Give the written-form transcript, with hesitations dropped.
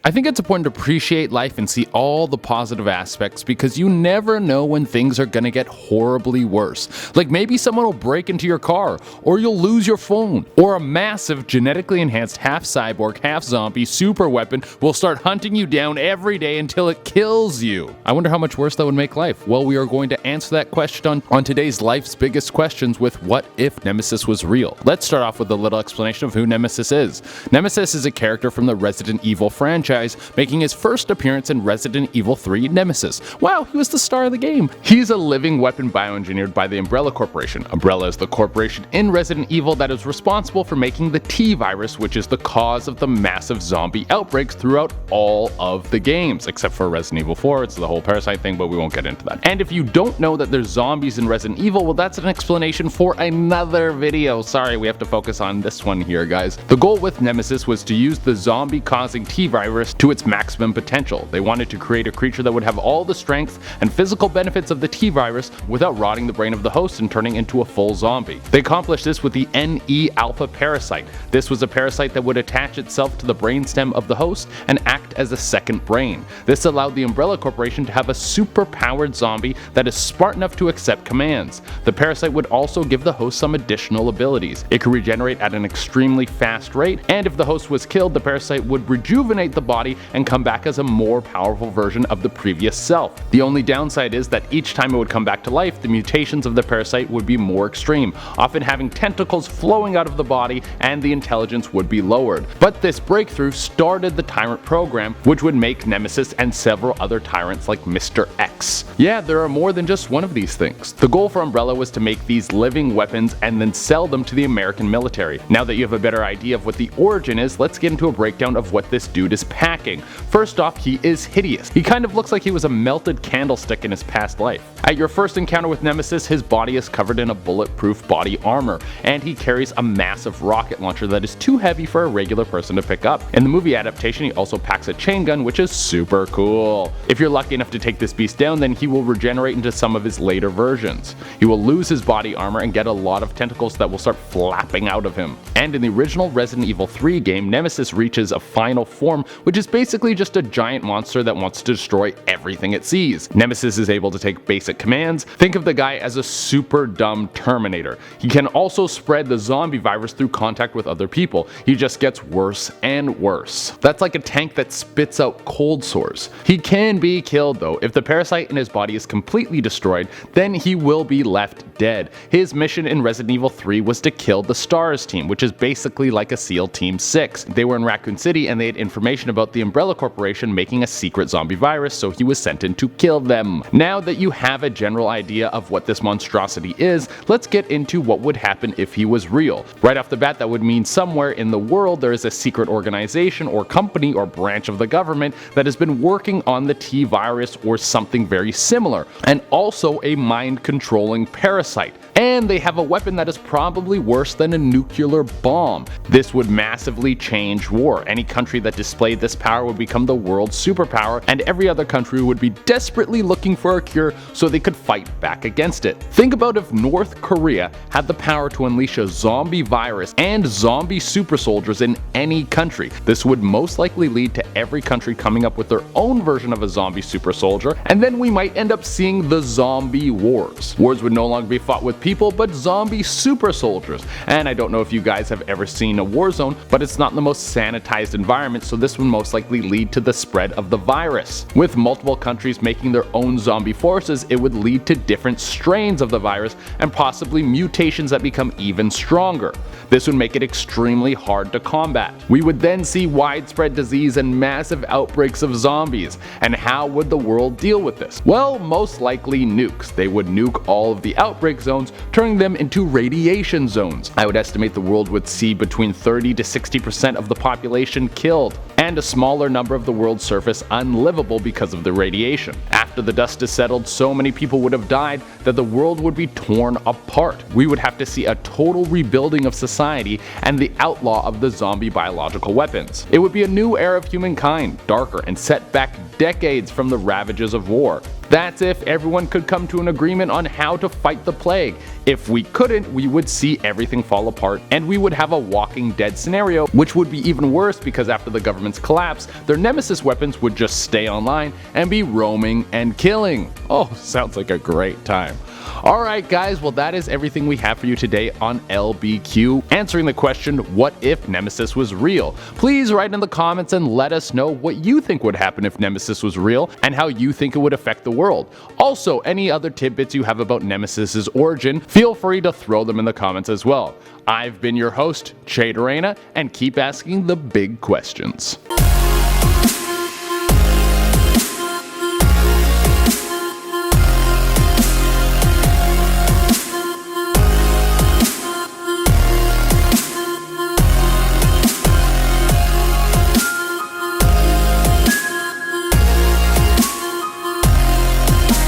I think it's important to appreciate life and see all the positive aspects because you never know when things are gonna get horribly worse. Like maybe someone will break into your car, or you'll lose your phone, or a massive genetically enhanced half cyborg, half zombie super weapon will start hunting you down every day until it kills you. I wonder how much worse that would make life. Well, we are going to answer that question on today's Life's Biggest Questions with What If Nemesis Was Real? Let's start off with a little explanation of who Nemesis is. Nemesis is a character from the Resident Evil franchise, making his first appearance in Resident Evil 3 Nemesis. Wow, he was the star of the game. He's a living weapon bioengineered by the Umbrella Corporation. Umbrella is the corporation in Resident Evil that is responsible for making the T-virus, which is the cause of the massive zombie outbreaks throughout all of the games, except for Resident Evil 4, it's the whole parasite thing, but we won't get into that. And if you don't know that there's zombies in Resident Evil, well, that's an explanation for another video. Sorry, we have to focus on this one here, guys. The goal with Nemesis was to use the zombie-causing T-virus to its maximum potential. They wanted to create a creature that would have all the strength and physical benefits of the T-virus without rotting the brain of the host and turning into a full zombie. They accomplished this with the NE-alpha parasite. This was a parasite that would attach itself to the brainstem of the host and act as a second brain. This allowed the Umbrella Corporation to have a super-powered zombie that is smart enough to accept commands. The parasite would also give the host some additional abilities. It could regenerate at an extremely fast rate, and if the host was killed, the parasite would rejuvenate the body and come back as a more powerful version of the previous self. The only downside is that each time it would come back to life, the mutations of the parasite would be more extreme, often having tentacles flowing out of the body and the intelligence would be lowered. But this breakthrough started the Tyrant program, which would make Nemesis and several other tyrants like Mr. X. Yeah, there are more than just one of these things. The goal for Umbrella was to make these living weapons and then sell them to the American military. Now that you have a better idea of what the origin is, let's get into a breakdown of what this dude is packing. First off, he is hideous. He kind of looks like he was a melted candlestick in his past life. At your first encounter with Nemesis, his body is covered in a bulletproof body armor, and he carries a massive rocket launcher that is too heavy for a regular person to pick up. In the movie adaptation, he also packs a chain gun, which is super cool. If you're lucky enough to take this beast down, then he will regenerate into some of his later versions. He will lose his body armor and get a lot of tentacles that will start flapping out of him. And in the original Resident Evil 3 game, Nemesis reaches a final form, which is basically just a giant monster that wants to destroy everything it sees. Nemesis is able to take basic commands. Think of the guy as a super dumb Terminator. He can also spread the zombie virus through contact with other people. He just gets worse and worse. That's like a tank that spits out cold sores. He can be killed though. If the parasite in his body is completely destroyed, then he will be left dead. His mission in Resident Evil 3 was to kill the STARS team, which is basically like a SEAL Team 6. They were in Raccoon City and they had information about the Umbrella Corporation making a secret zombie virus, so he was sent in to kill them. Now that you have a general idea of what this monstrosity is, let's get into what would happen if he was real. Right off the bat, that would mean somewhere in the world there is a secret organization or company or branch of the government that has been working on the T-virus or something very similar, and also a mind-controlling parasite. And they have a weapon that is probably worse than a nuclear bomb. This would massively change war. Any country that displayed this power would become the world's superpower, and every other country would be desperately looking for a cure so they could fight back against it. Think about if North Korea had the power to unleash a zombie virus and zombie super soldiers in any country. This would most likely lead to every country coming up with their own version of a zombie super soldier, and then we might end up seeing the zombie wars. Wars would no longer be fought with people, but zombie super soldiers. And I don't know if you guys have ever seen a war zone, but it's not the most sanitized environment, so this would most likely lead to the spread of the virus. With multiple countries making their own zombie forces, it would lead to different strains of the virus and possibly mutations that become even stronger. This would make it extremely hard to combat. We would then see widespread disease and massive outbreaks of zombies. And how would the world deal with this? Well, most likely nukes. They would nuke all of the outbreak zones, turning them into radiation zones. I would estimate the world would see between 30 to 60% of the population killed, and a smaller number of the world's surface unlivable because of the radiation. After the dust is settled, so many people would have died that the world would be torn apart. We would have to see a total rebuilding of society and the outlaw of the zombie biological weapons. It would be a new era of humankind, darker and set back decades from the ravages of war. That's if everyone could come to an agreement on how to fight the plague. If we couldn't, we would see everything fall apart and we would have a Walking Dead scenario, which would be even worse because after the government's collapse, their Nemesis weapons would just stay online and be roaming and killing. Oh, sounds like a great time. Alright guys, well that is everything we have for you today on LBQ, answering the question, what if Nemesis was real? Please write in the comments and let us know what you think would happen if Nemesis was real and how you think it would affect the world. Also, any other tidbits you have about Nemesis's origin, feel free to throw them in the comments as well. I've been your host, Che Dorena, and keep asking the big questions.